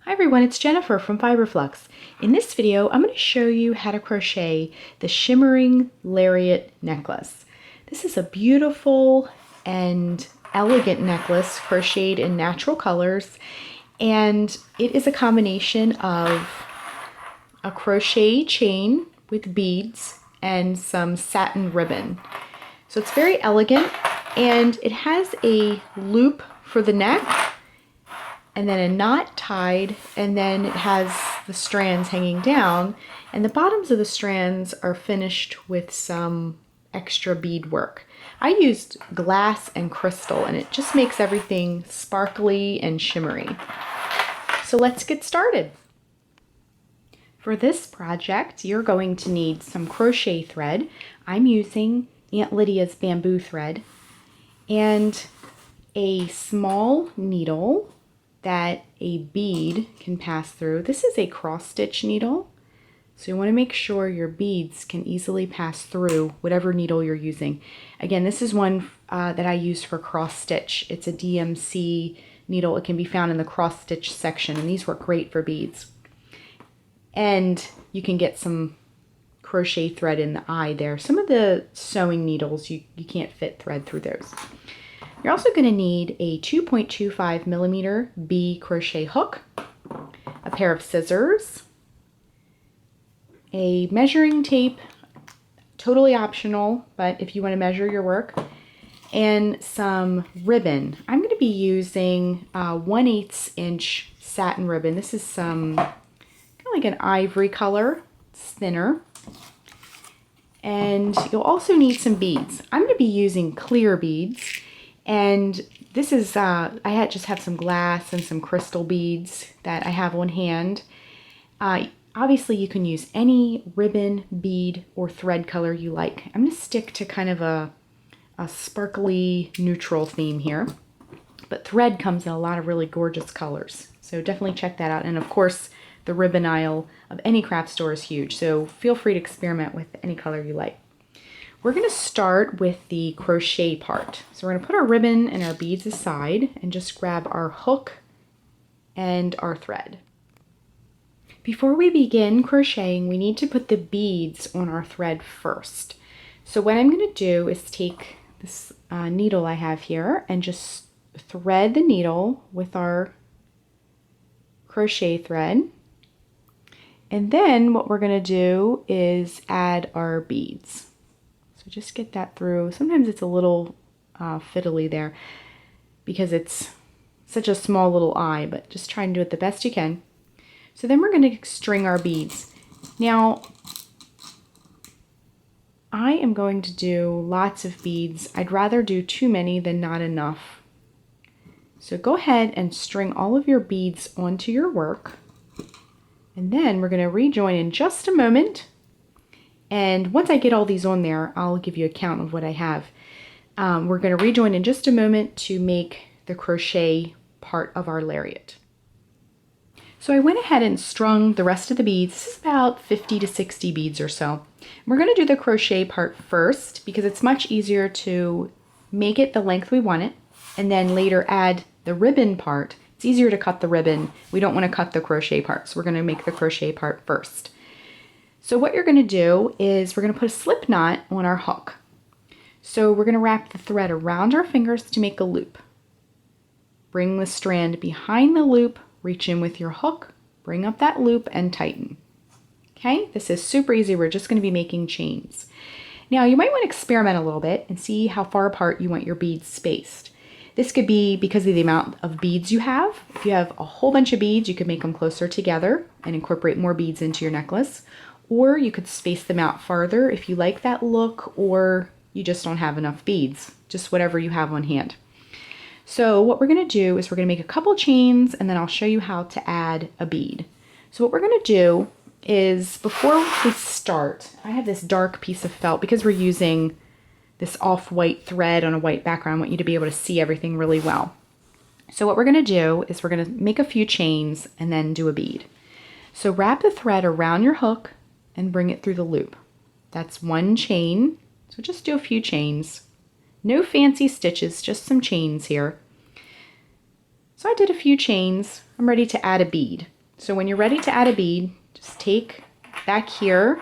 Hi everyone, it's Jennifer from Fiberflux. In this video, I'm going to show you how to crochet the Shimmering Lariat Necklace. This is a beautiful and elegant necklace crocheted in natural colors, and it is a combination of a crochet chain with beads and some satin ribbon. So it's very elegant, and it has a loop for the neck and then a knot tied, and then it has the strands hanging down, and the bottoms of the strands are finished with some extra bead work. I used glass and crystal, and it just makes everything sparkly and shimmery. So let's get started. For this project, you're going to need some crochet thread. I'm using Aunt Lydia's bamboo thread, and a small needle that a bead can pass through. This is a cross stitch needle, so you want to make sure your beads can easily pass through whatever needle you're using. Again, this is one that I use for cross stitch. It's a DMC needle. It can be found in the cross stitch section, and these work great for beads. And you can get some crochet thread in the eye there. Some of the sewing needles, you can't fit thread through those. You're also going to need a 2.25 millimeter B crochet hook, a pair of scissors, a measuring tape, totally optional, but if you want to measure your work, and some ribbon. I'm going to be using 1/8 inch satin ribbon. This is some kind of like an ivory color. It's thinner. And you'll also need some beads. I'm going to be using clear beads. And this is, I just have some glass and some crystal beads that I have on hand. Obviously you can use any ribbon, bead, or thread color you like. I'm going to stick to kind of a sparkly neutral theme here. But thread comes in a lot of really gorgeous colors. So definitely check that out. And of course, the ribbon aisle of any craft store is huge. So feel free to experiment with any color you like. We're going to start with the crochet part. So we're going to put our ribbon and our beads aside and just grab our hook and our thread. Before we begin crocheting, we need to put the beads on our thread first. So what I'm going to do is take this needle I have here and just thread the needle with our crochet thread. And then what we're going to do is add our beads. So just get that through. Sometimes it's a little fiddly there because it's such a small little eye, but just try and do it the best you can. So then we're going to string our beads. Now, I am going to do lots of beads. I'd rather do too many than not enough. So go ahead and string all of your beads onto your work. And then we're going to rejoin in just a moment. And once I get all these on there, I'll give you a count of what I have. We're going to rejoin in just a moment to make the crochet part of our lariat. So I went ahead and strung the rest of the beads. This is about 50 to 60 beads or so. We're going to do the crochet part first because it's much easier to make it the length we want it and then later add the ribbon part. It's easier to cut the ribbon. We don't want to cut the crochet part, so we're going to make the crochet part first. So what you're going to do is we're going to put a slip knot on our hook. So we're going to wrap the thread around our fingers to make a loop. Bring the strand behind the loop, reach in with your hook, bring up that loop, and tighten. Okay, this is super easy. We're just going to be making chains. Now you might want to experiment a little bit and see how far apart you want your beads spaced. This could be because of the amount of beads you have. If you have a whole bunch of beads, you could make them closer together and incorporate more beads into your necklace. Or you could space them out farther if you like that look, or you just don't have enough beads, just whatever you have on hand. So what we're going to do is we're going to make a couple chains, and then I'll show you how to add a bead. So what we're going to do is, before we start, I have this dark piece of felt because we're using this off-white thread on a white background. I want you to be able to see everything really well. So what we're going to do is we're going to make a few chains and then do a bead. So wrap the thread around your hook and bring it through the loop. That's one chain, so just do a few chains. No fancy stitches, just some chains here. So I did a few chains. I'm ready to add a bead. So when you're ready to add a bead, just take back here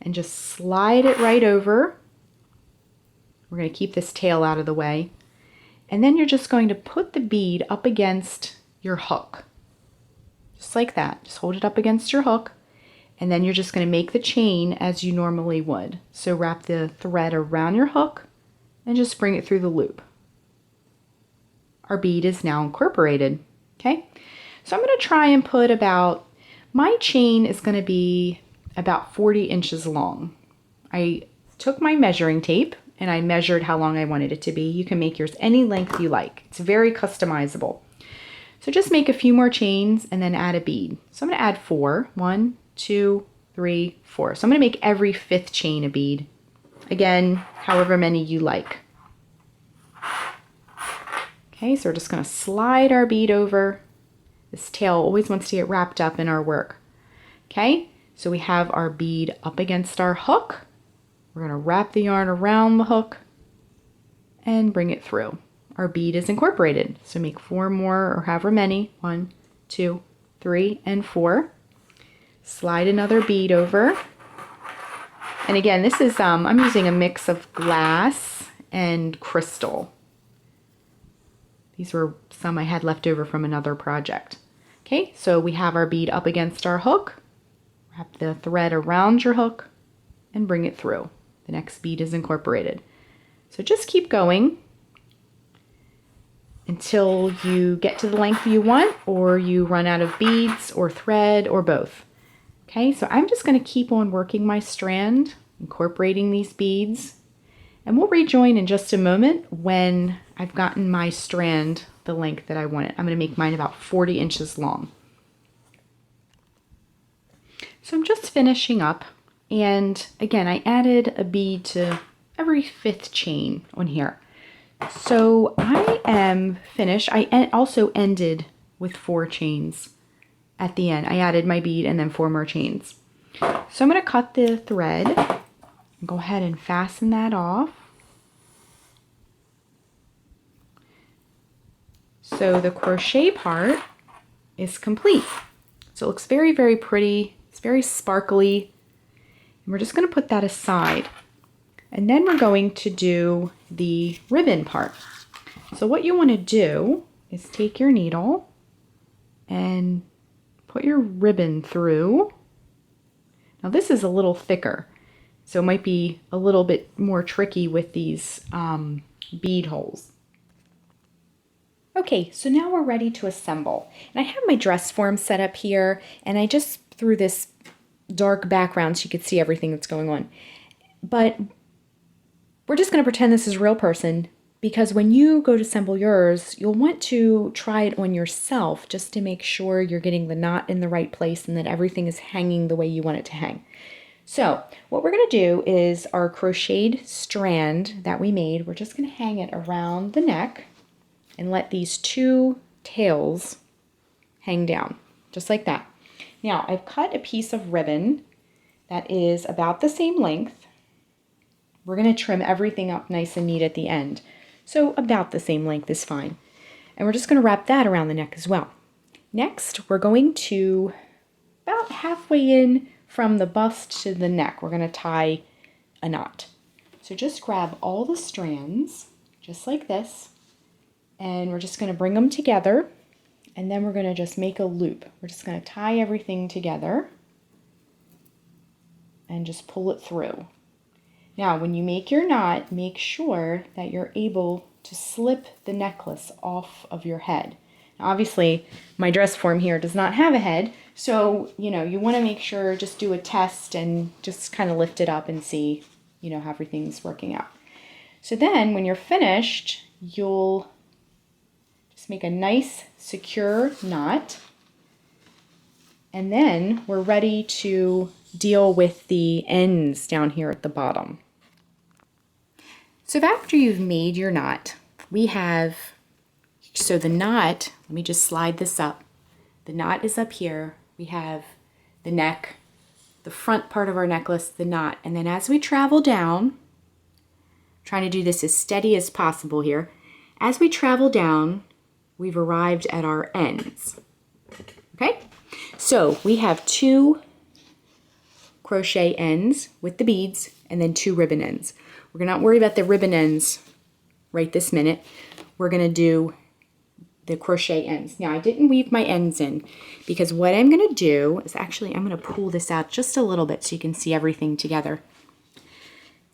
and just slide it right over. We're going to keep this tail out of the way. And then you're just going to put the bead up against your hook. Just like that. Just hold it up against your hook. And then you're just going to make the chain as you normally would. So wrap the thread around your hook and just bring it through the loop. Our bead is now incorporated. Okay? So I'm going to try and put about, my chain is going to be about 40 inches long. I took my measuring tape and I measured how long I wanted it to be. You can make yours any length you like. It's very customizable. So just make a few more chains and then add a bead. So I'm going to add 4. 1, 2, 3, 4. So I'm going to make every 5th chain a bead. Again, however many you like. Okay, so we're just going to slide our bead over. This tail always wants to get wrapped up in our work. Okay, so we have our bead up against our hook. We're going to wrap the yarn around the hook and bring it through. Our bead is incorporated. So make 4 more or however many. 1, 2, 3, and 4. Slide another bead over. And again, this is, I'm using a mix of glass and crystal. These were some I had left over from another project. Okay, so we have our bead up against our hook. Wrap the thread around your hook and bring it through. The next bead is incorporated. So just keep going until you get to the length you want, or you run out of beads or thread or both. Okay, so I'm just going to keep on working my strand, incorporating these beads, and we'll rejoin in just a moment when I've gotten my strand the length that I want it. I'm going to make mine about 40 inches long. So I'm just finishing up, and again, I added a bead to every 5th chain on here. So I am finished. I also ended with 4 chains at the end. I added my bead and then 4 more chains. So I'm going to cut the thread and go ahead and fasten that off. So the crochet part is complete. So it looks very, very pretty. It's very sparkly. And we're just going to put that aside. And then we're going to do the ribbon part. So what you want to do is take your needle and put your ribbon through. Now this is a little thicker, so it might be a little bit more tricky with these bead holes. Okay, so now we're ready to assemble. And I have my dress form set up here, and I just threw this dark background so you could see everything that's going on. But we're just going to pretend this is a real person, because when you go to assemble yours, you'll want to try it on yourself just to make sure you're getting the knot in the right place and that everything is hanging the way you want it to hang. So what we're going to do is our crocheted strand that we made, we're just going to hang it around the neck and let these 2 tails hang down, just like that. Now I've cut a piece of ribbon that is about the same length. We're going to trim everything up nice and neat at the end. So about the same length is fine. And we're just going to wrap that around the neck as well. Next, we're going to, about halfway in from the bust to the neck, we're going to tie a knot. So just grab all the strands, just like this, and we're just going to bring them together, and then we're going to just make a loop. We're just going to tie everything together and just pull it through. Now, when you make your knot, make sure that you're able to slip the necklace off of your head. Now, obviously, my dress form here does not have a head, so, you want to make sure, just do a test and just kind of lift it up and see, how everything's working out. So then, when you're finished, you'll just make a nice, secure knot, and then we're ready to deal with the ends down here at the bottom. So after you've made your knot, we have, so the knot, let me just slide this up. The knot is up here. We have the neck, the front part of our necklace, the knot, and then as we travel down, trying to do this as steady as possible here, as we travel down, we've arrived at our ends. Okay? So we have 2 crochet ends with the beads and then 2 ribbon ends. We're gonna not worry about the ribbon ends right this minute. We're gonna do the crochet ends. Now I didn't weave my ends in because what I'm gonna do is actually I'm gonna pull this out just a little bit so you can see everything together.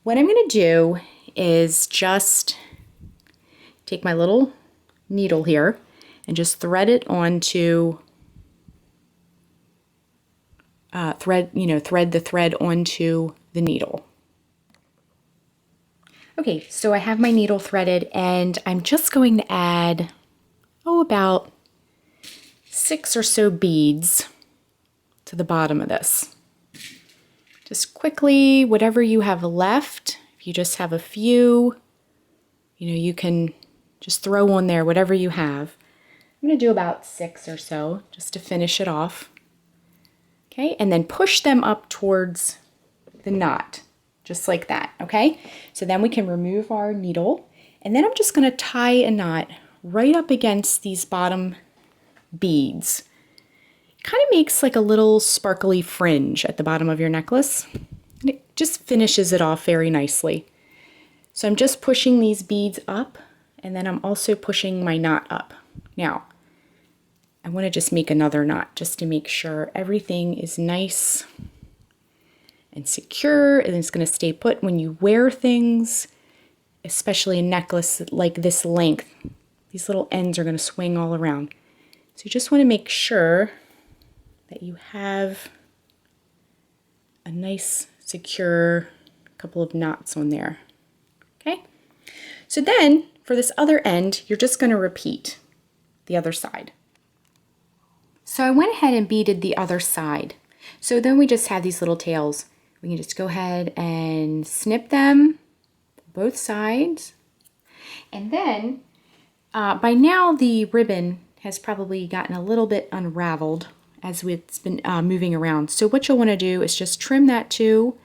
What I'm gonna do is just take my little needle here and just thread it onto thread the thread onto the needle. Okay, so I have my needle threaded and I'm just going to add about 6 or so beads to the bottom of this. Just quickly, whatever you have left, if you just have a few, you can just throw on there whatever you have. I'm going to do about 6 or so just to finish it off. Okay, and then push them up towards the knot, just like that, okay? So then we can remove our needle, and then I'm just going to tie a knot right up against these bottom beads. It kind of makes like a little sparkly fringe at the bottom of your necklace. And it just finishes it off very nicely. So I'm just pushing these beads up, and then I'm also pushing my knot up. Now, I want to just make another knot just to make sure everything is nice and secure, and it's going to stay put. When you wear things, especially a necklace like this length, these little ends are going to swing all around. So you just want to make sure that you have a nice, secure couple of knots on there. Okay? So then, for this other end, you're just going to repeat the other side. So I went ahead and beaded the other side. So then we just have these little tails. We can just go ahead and snip them, both sides. And then, by now the ribbon has probably gotten a little bit unraveled as it's been moving around. So what you'll want to do is just trim that too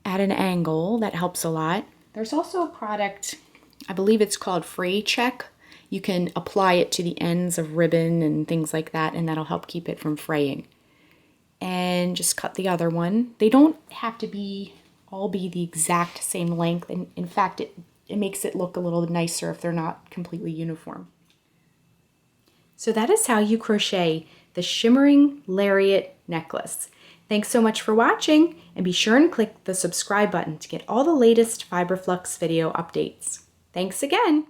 at an angle. That helps a lot. There's also a product, I believe it's called Fray Check. You can apply it to the ends of ribbon and things like that, and that'll help keep it from fraying. And just cut the other one. They don't have to all be the exact same length, and in fact it makes it look a little nicer if they're not completely uniform. So that is how you crochet the Shimmering Lariat Necklace. Thanks so much for watching, and be sure and click the subscribe button to get all the latest Fiber Flux video updates. Thanks again!